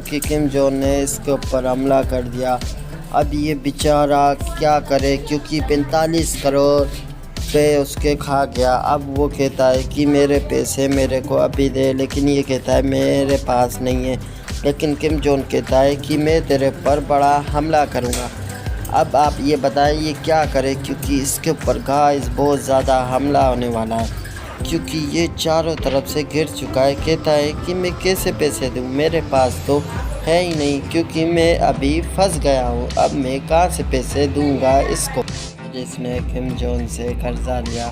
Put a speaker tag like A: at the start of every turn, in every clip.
A: कि Kim Jong ने इसके ऊपर हमला कर दिया। अब ये बेचारा क्या करे, क्योंकि 45 करोड़ पे उसके खा गया। अब वो कहता है कि मेरे पैसे मेरे को अभी दे, लेकिन ये कहता है मेरे पास नहीं है। लेकिन किम जोंग कहता है कि मैं तेरे पर बड़ा हमला करूँगा। अब आप ये बताएं ये क्या करे, क्योंकि इसके ऊपर गाइस बहुत ज़्यादा हमला होने वाला है, क्योंकि ये चारों तरफ से घिर चुका है। कहता है कि मैं कैसे पैसे दूँ, मेरे पास तो है ही नहीं, क्योंकि मैं अभी फंस गया हूँ। अब मैं कहाँ से पैसे दूँगा इसको। जिसने किम जोंग से कर्जा लिया,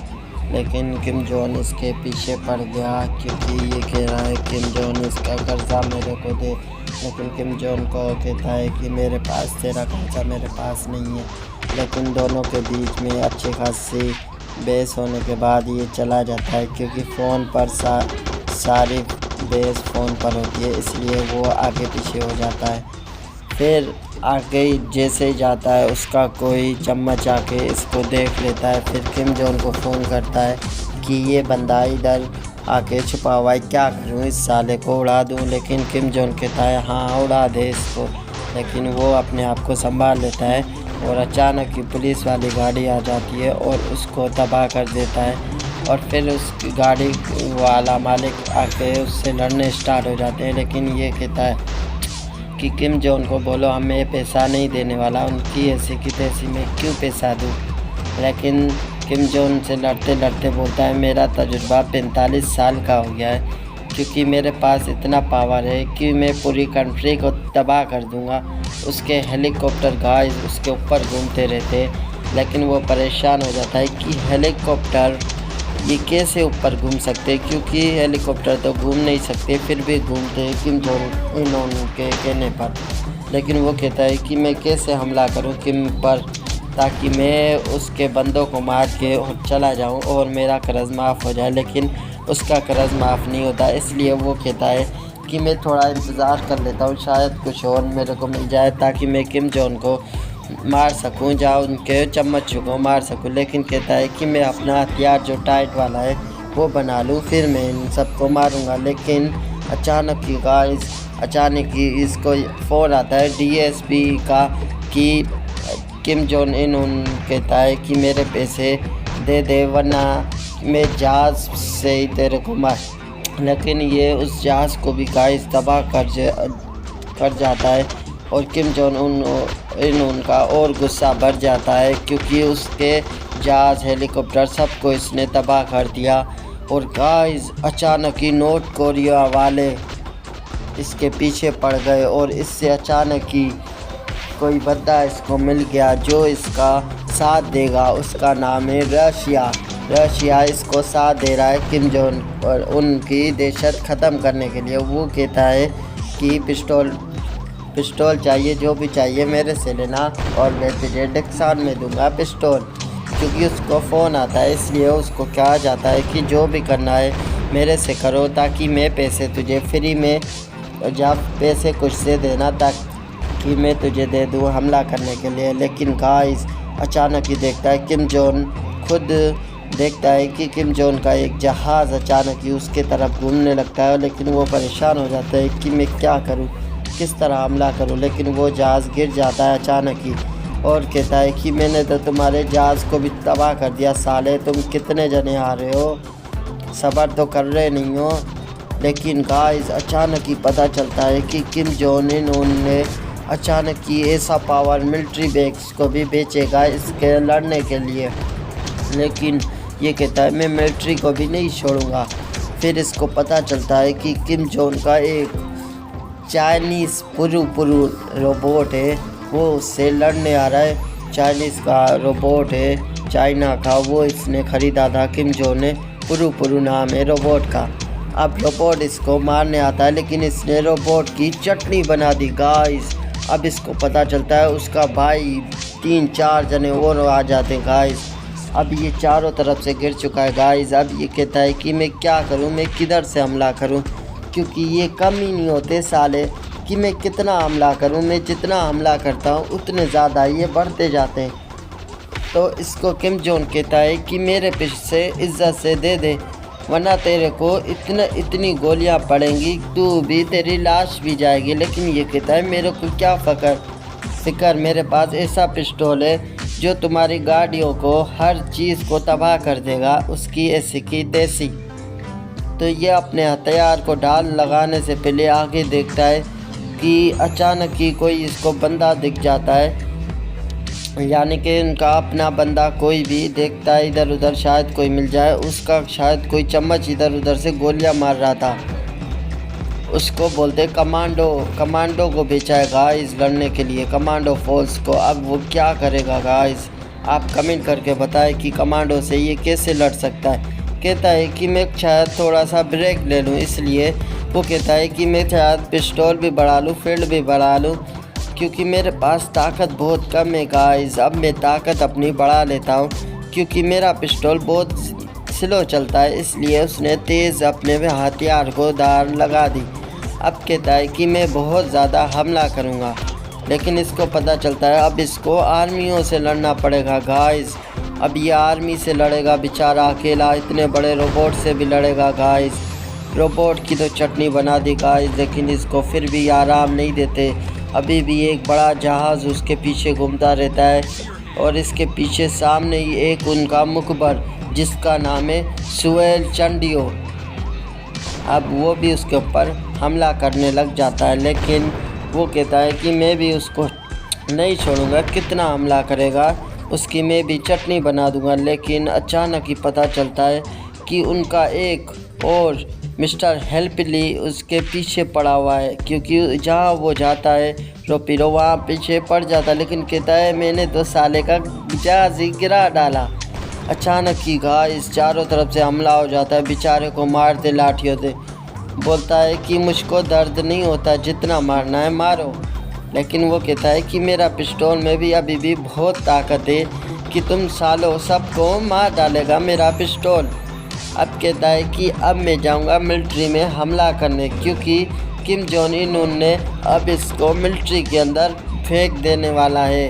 A: लेकिन किम जोंग इसके पीछे पड़ गया, क्योंकि ये कह रहा है किम जोंग इसका कर्जा मेरे को दे। लेकिन किम जोंग को कहता है कि मेरे पास तेरा कर्जा मेरे पास नहीं है। लेकिन दोनों के बीच में अच्छी खासी बहस होने के बाद ये चला जाता है, क्योंकि फ़ोन पर सारी बहस फ़ोन पर होती है, इसलिए वो आगे पीछे हो जाता है। फिर आगे जैसे ही जाता है उसका कोई चम्मच आके इसको देख लेता है। फिर किम जोंग को फ़ोन करता है कि ये बंदा इधर आके छुपा हुआ है, क्या करूँ, इस साले को उड़ा दूँ। लेकिन किम जोंग कहता है हाँ उड़ा दे इसको। लेकिन वो अपने आप को संभाल लेता है और अचानक ही पुलिस वाली गाड़ी आ जाती है और उसको तबाह कर देता है। और फिर उस गाड़ी वाला मालिक आके उससे लड़ने स्टार्ट हो जाते हैं। लेकिन ये कहता है कि किम जोंग को बोलो हमें पैसा नहीं देने वाला, उनकी ऐसी की तैसी में क्यों पैसा दूँ। लेकिन किम जोंग से लड़ते लड़ते बोलता है मेरा तजुर्बा 45 साल का हो गया है, क्योंकि मेरे पास इतना पावर है कि मैं पूरी कंट्री को तबाह कर दूंगा। उसके हेलीकॉप्टर गाइस उसके ऊपर घूमते रहते, लेकिन वो परेशान हो जाता है कि हेलीकॉप्टर ये कैसे ऊपर घूम सकते, क्योंकि हेलीकॉप्टर तो घूम नहीं सकते, फिर भी घूमते हैं किम जोंग के कहने पर। लेकिन वो कहता है कि मैं कैसे हमला करूं किम पर, ताकि मैं उसके बंदों को मार के और चला जाऊं और मेरा कर्ज माफ़ हो जाए। लेकिन उसका कर्ज माफ़ नहीं होता, इसलिए वो कहता है कि मैं थोड़ा इंतज़ार कर लेता हूँ, शायद कुछ और मेरे को मिल जाए ताकि मैं किम जोंग को मार सकूं, जहाँ उनके चम्मच को मार सकूं। लेकिन कहता है कि मैं अपना हथियार जो टाइट वाला है वो बना लूँ, फिर मैं इन सबको मारूंगा। लेकिन अचानक ही इसको फ़ोन आता है डीएसपी का कि किम जोंग उन कहता है कि मेरे पैसे दे दे वरना मैं जहाज़ से ही तेरे को मार। लेकिन ये उस जहाज़ को भी गाइस तबाह कर जाता है और किम जोंग उनका और गुस्सा बढ़ जाता है, क्योंकि उसके जहाज़ हेलीकॉप्टर सबको इसने तबाह कर दिया। और गाइस अचानक ही नॉर्थ कोरिया वाले इसके पीछे पड़ गए और इससे अचानक ही कोई बंदा इसको मिल गया जो इसका साथ देगा। उसका नाम है रशिया इसको साथ दे रहा है किम जोंग और उनकी दहशत ख़त्म करने के लिए। वो कहता है कि पिस्टल चाहिए, जो भी चाहिए मेरे से लेना और मैं तुझे डिक्सान में दूंगा पिस्टल। क्योंकि उसको फ़ोन आता है, इसलिए उसको कहा जाता है कि जो भी करना है मेरे से करो, ताकि मैं पैसे तुझे फ्री में जब पैसे कुछ से देना ताकि मैं तुझे दे दूँ हमला करने के लिए। लेकिन गाइस अचानक ही देखता है किम जोंग खुद देखता है कि किम जोंग का एक जहाज़ अचानक ही उसके तरफ घूमने लगता है। लेकिन वो परेशान हो जाता है कि मैं क्या करूं, किस तरह हमला करूं। लेकिन वो जहाज़ गिर जाता है अचानक ही और कहता है कि मैंने तो तुम्हारे जहाज़ को भी तबाह कर दिया साले, तुम कितने जने आ रहे हो, सब्र तो कर रहे नहीं हो। लेकिन गाइस अचानक ही पता चलता है कि किम जोंग ने अचानक ही ऐसा पावर मिलिट्री बेस को भी बेचेगा इसके लड़ने के लिए। लेकिन ये कहता है मैं मिलिट्री को भी नहीं छोड़ूंगा। फिर इसको पता चलता है कि किम जोंग का एक चाइनीज़ पुरु रोबोट है, वो उससे लड़ने आ रहा है। चाइनीज़ का रोबोट है चाइना का, वो इसने ख़रीदा था किम जोंग ने, पुरु नाम है रोबोट का। अब रोबोट इसको मारने आता है, लेकिन इसने रोबोट की चटनी बना दी गाइस। अब इसको पता चलता है उसका भाई 3-4 जने और आ जाते हैं गाइस। अब ये चारों तरफ से गिर चुका है गाइस। अब ये कहता है कि मैं क्या करूं, मैं किधर से हमला करूं, क्योंकि ये कम ही नहीं होते साले कि मैं कितना हमला करूं। मैं जितना हमला करता हूं उतने ज़्यादा ये बढ़ते जाते हैं। तो इसको किम जोंग कहता है कि मेरे पैसे इज्जत से दे दे। वरना तेरे को इतनी गोलियां पड़ेंगी, तू भी, तेरी लाश भी जाएगी। लेकिन ये कहता है मेरे को क्या फिक्र, मेरे पास ऐसा पिस्टल है जो तुम्हारी गाड़ियों को, हर चीज़ को तबाह कर देगा, उसकी ऐसी की तैसी। तो ये अपने हथियार को ढाल लगाने से पहले आगे देखता है कि अचानक ही कोई इसको बंदा दिख जाता है, यानी कि उनका अपना बंदा कोई भी देखता है इधर उधर, शायद कोई मिल जाए उसका, शायद कोई चम्मच इधर उधर से गोलियां मार रहा था। उसको बोलते कमांडो को भेजा है गाइस लड़ने के लिए, कमांडो फोर्स को। अब वो क्या करेगा गाइस, आप कमेंट करके बताएं कि कमांडो से ये कैसे लड़ सकता है। कहता है कि मैं शायद थोड़ा सा ब्रेक ले लूँ, इसलिए वो कहता है कि मैं शायद पिस्टल भी बढ़ा लूँ, फील्ड भी बढ़ा लूँ, क्योंकि मेरे पास ताकत बहुत कम है गाइस। अब मैं ताकत अपनी बढ़ा लेता हूँ क्योंकि मेरा पिस्टल बहुत स्लो चलता है, इसलिए उसने तेज़ अपने हथियार को धार लगा दी। अब कहता है कि मैं बहुत ज़्यादा हमला करूँगा, लेकिन इसको पता चलता है अब इसको आर्मियों से लड़ना पड़ेगा गाइस। अब ये आर्मी से लड़ेगा बेचारा अकेला, इतने बड़े रोबोट से भी लड़ेगा गाइस। रोबोट की तो चटनी बना दी गाइस, लेकिन इसको फिर भी आराम नहीं देते। अभी भी एक बड़ा जहाज़ उसके पीछे घूमता रहता है और इसके पीछे सामने ही एक उनका मुखबर जिसका नाम है सुएल चंडियो। अब वो भी उसके ऊपर हमला करने लग जाता है, लेकिन वो कहता है कि मैं भी उसको नहीं छोड़ूंगा, कितना हमला करेगा उसकी मैं भी चटनी बना दूंगा। लेकिन अचानक ही पता चलता है कि उनका एक और मिस्टर हेल्पली उसके पीछे पड़ा हुआ है, क्योंकि जहाँ वो जाता है रोपिरो वहाँ पीछे पड़ जाता है। लेकिन कहता है मैंने तो साले का जहाज़ ही गिरा डाला। अचानक ही गाइस चारों तरफ से हमला हो जाता है, बेचारे को मारते लाठियों से। बोलता है कि मुझको दर्द नहीं होता, जितना मारना है मारो। लेकिन वो कहता है कि मेरा पिस्टल में भी अभी भी बहुत ताकत है कि तुम सालों सबको मार डालेगा मेरा पिस्टल। अब कहता है कि अब मैं जाऊंगा मिलिट्री में हमला करने, क्योंकि किम जोंग उन ने अब इसको मिलिट्री के अंदर फेंक देने वाला है।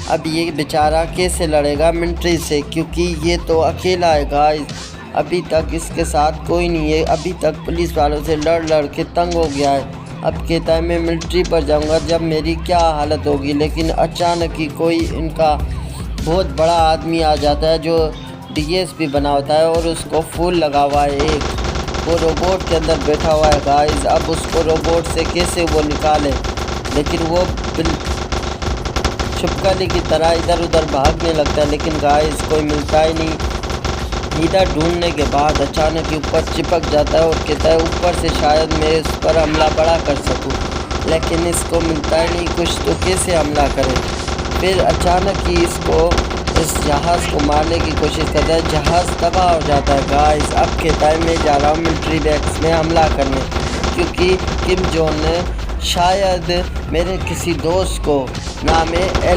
A: अब ये बेचारा कैसे लड़ेगा मिलिट्री से, क्योंकि ये तो अकेला है गाइस। अभी तक इसके साथ कोई नहीं है, अभी तक पुलिस वालों से लड़ के तंग हो गया है। अब कहता है मैं मिलिट्री पर जाऊंगा जब मेरी क्या हालत होगी। लेकिन अचानक ही कोई इनका बहुत बड़ा आदमी आ जाता है जो डीएसपी बना होता है और उसको फूल लगा हुआ है एक, वो रोबोट के अंदर बैठा हुआ है गाइस। अब उसको रोबोट से कैसे वो निकाले, लेकिन वो छिपकली की तरह इधर उधर भागने लगता है, लेकिन गाइस कोई मिलता ही नहीं। इधर ढूंढने के बाद अचानक ही ऊपर चिपक जाता है और कहता है ऊपर से शायद मैं इस पर हमला बड़ा कर सकूं, लेकिन इसको मिलता ही नहीं कुछ, तो कैसे हमला करे। फिर अचानक ही इसको इस जहाज़ को मारने की कोशिश करता है, जहाज़ तबाह हो जाता है गाइस। अब कहता है मैं जा रहा हूँ मिलिट्री बेस में हमला करने, क्योंकि किम जोंग ने शायद मेरे किसी दोस्त को, नाम है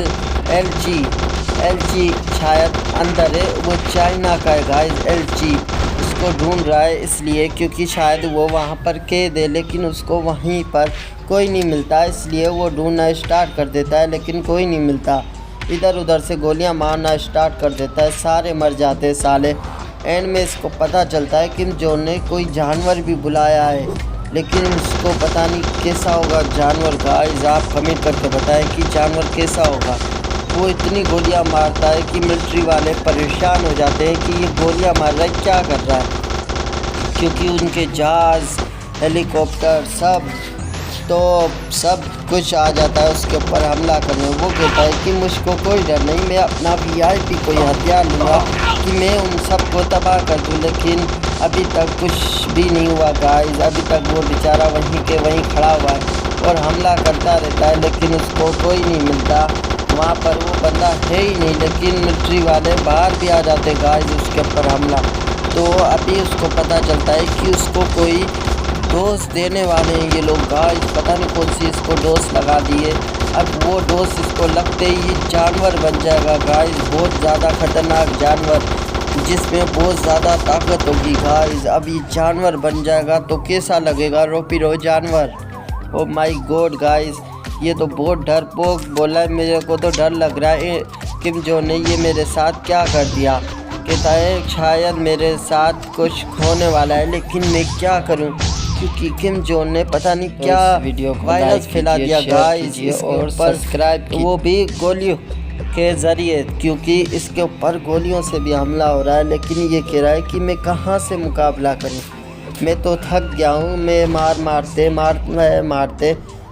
A: एलजी शायद अंदर है, वो चाइना का है गाइस। एलजी उसको ढूंढ रहा है इसलिए क्योंकि शायद वो वहाँ पर कैद है, लेकिन उसको वहीं पर कोई नहीं मिलता, इसलिए वो ढूंढना स्टार्ट कर देता है, लेकिन कोई नहीं मिलता। इधर उधर से गोलियां मारना स्टार्ट कर देता है, सारे मर जाते हैं साले। एंड में इसको पता चलता है कि जोन ने कोई जानवर भी बुलाया है, लेकिन उसको पता नहीं कैसा होगा जानवर। गाइस आप कमेंट करके बताएं कि जानवर कैसा होगा। वो इतनी गोलियां मारता है कि मिलिट्री वाले परेशान हो जाते हैं कि ये गोलियां मार रहा है, क्या कर रहा है, क्योंकि उनके जहाज़ हेलीकॉप्टर सब कुछ आ जाता है उसके ऊपर हमला करने। वो कहता है कि मुझको कोई डर नहीं, मैं अपना वीआईपी कोई हथियार लूँगा कि मैं उन सबको तबाह कर दूँ। लेकिन अभी तक कुछ भी नहीं हुआ गाइस, अभी तक वो बेचारा वहीं के वहीं खड़ा हुआ है और हमला करता रहता है, लेकिन उसको कोई नहीं मिलता। वहाँ पर वो बंदा है ही नहीं, लेकिन मिलिट्री वाले बाहर भी आ जाते गाइस उसके ऊपर हमला। तो अभी उसको पता चलता है कि उसको कोई डोज देने वाले हैं ये लोग गाइस, पता नहीं कौन सी इसको डोज लगा दिए। अब वो डोज इसको लगते ही जानवर बन जाएगा गाइस, बहुत ज़्यादा खतरनाक जानवर जिसमें बहुत ज़्यादा ताकत होगी गाइस। अब ये जानवर बन जाएगा तो कैसा लगेगा रोपिरो जानवर। ओ माय गॉड गाइस, ये तो बहुत डरपोक बोला है, मेरे को तो डर लग रहा है किम जोंग ने ये मेरे साथ क्या कर दिया। कहता है शायद मेरे साथ कुछ होने वाला है, लेकिन मैं क्या करूं, क्योंकि किम जोन ने पता नहीं क्या
B: वीडियो को
A: वायरस फैला दिया गाइस
B: और सब्सक्राइब
A: वो भी गोलियों के ज़रिए, क्योंकि इसके ऊपर गोलियों से भी हमला हो रहा है। लेकिन ये कह रहा है कि मैं कहाँ से मुकाबला करूं, मैं तो थक गया हूं, मैं मारते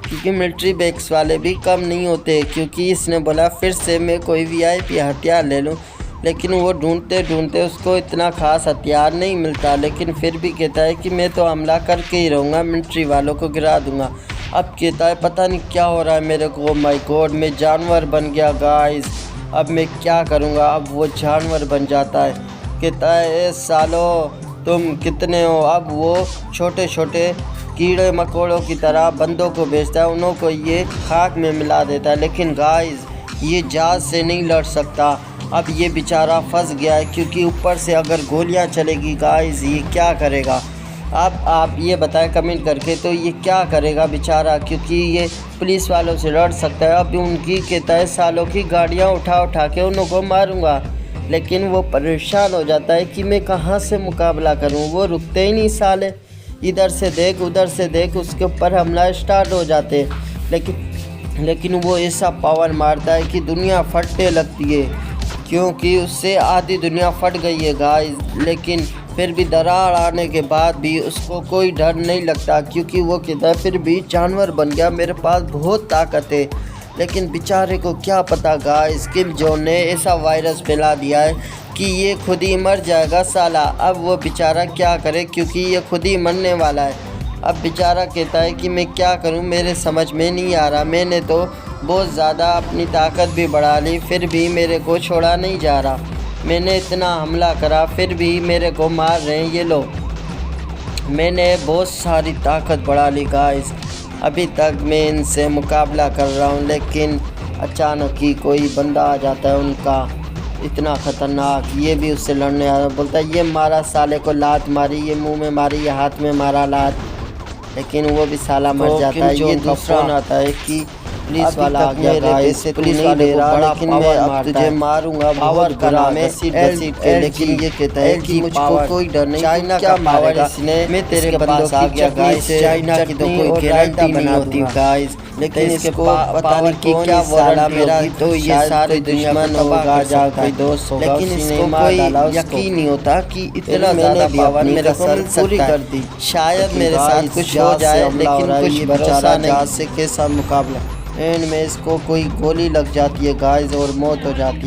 A: क्योंकि मिलिट्री बेस वाले भी कम नहीं होते। क्योंकि इसने बोला फिर से मैं कोई VIP हथियार ले लूं, लेकिन वो ढूंढते ढूंढते उसको इतना ख़ास हथियार नहीं मिलता। लेकिन फिर भी कहता है कि मैं तो हमला करके ही रहूँगा, मिलिट्री वालों को गिरा दूँगा। अब कहता है पता नहीं क्या हो रहा है मेरे को, माय गॉड मैं जानवर बन गया गाइस, अब मैं क्या करूँगा। अब वो जानवर बन जाता है, कहता है ए सालो तुम कितने हो। अब वो छोटे छोटे कीड़े मकोड़ों की तरह बंदों को भेजता है, उन्हों को ये खाक में मिला देता है। लेकिन गाइस ये जहाज़ से नहीं लड़ सकता, अब ये बेचारा फंस गया है, क्योंकि ऊपर से अगर गोलियां चलेगी गाइस ये क्या करेगा। अब आप ये बताएं कमेंट करके, तो ये क्या करेगा बेचारा, क्योंकि ये पुलिस वालों से लड़ सकता है। अब उनकी कहता है सालों की गाड़ियां उठा उठा के उनको मारूंगा, लेकिन वो परेशान हो जाता है कि मैं कहाँ से मुकाबला करूँ। वो रुकते ही नहीं साले, इधर से देख उधर से देख, उसके ऊपर हमला स्टार्ट हो जाते। लेकिन वो ऐसा पावर मारता है कि दुनिया फटने लगती है, क्योंकि उससे आधी दुनिया फट गई है गाइस। लेकिन फिर भी दरार आने के बाद भी उसको कोई डर नहीं लगता, क्योंकि वो कहता है फिर भी जानवर बन गया, मेरे पास बहुत ताकत है। लेकिन बेचारे को क्या पता गाइस, किम जोन ने ऐसा वायरस फैला दिया है कि ये खुद ही मर जाएगा साला। अब वो बेचारा क्या करे, क्योंकि ये खुद ही मरने वाला है। अब बेचारा कहता है कि मैं क्या करूं, मेरे समझ में नहीं आ रहा, मैंने तो बहुत ज़्यादा अपनी ताकत भी बढ़ा ली, फिर भी मेरे को छोड़ा नहीं जा रहा। मैंने इतना हमला करा फिर भी मेरे को मार रहे हैं ये लोग। मैंने बहुत सारी ताकत बढ़ा ली गाइस, अभी तक मैं इनसे मुकाबला कर रहा हूँ। लेकिन अचानक ही कोई बंदा आ जाता है उनका, इतना ख़तरनाक, ये भी उससे लड़ने आ रहा, बोलता है ये मारा साले को, लात मारी, ये मुंह में मारी, ये हाथ में मारा लात, लेकिन वो भी साला मर जाता है। ये दूसरा आता है कि पुलिस वाला आ गया गाइस, पुलिस वाले को बड़ा लेकिन मैं अब तुझे मारूंगा पावर करा में घसीट के। लेकिन ये कहता है कि मुझको कोई डर नहीं, चाइना क्या मारेगा, मैं तेरे पास आ गया गाइस, चाइना की तो कोई गारंटी नहीं होती गाइस। लेकिन इसको पता नहीं कि क्या वाला मेरा तो ये सारे दुश्मन होगा जा कोई दोस्त होगा, लेकिन इसको कोई यकीन नहीं होता कि इतना ज़्यादा पावर मेरे को पूरी कर दी। शायद मेरे साथ कुछ हो जाए, लेकिन कुछ भरोसा नहीं से के साथ मुकाबला। एंड में इसको कोई गोली लग जाती है गाइस और मौत हो जाती है।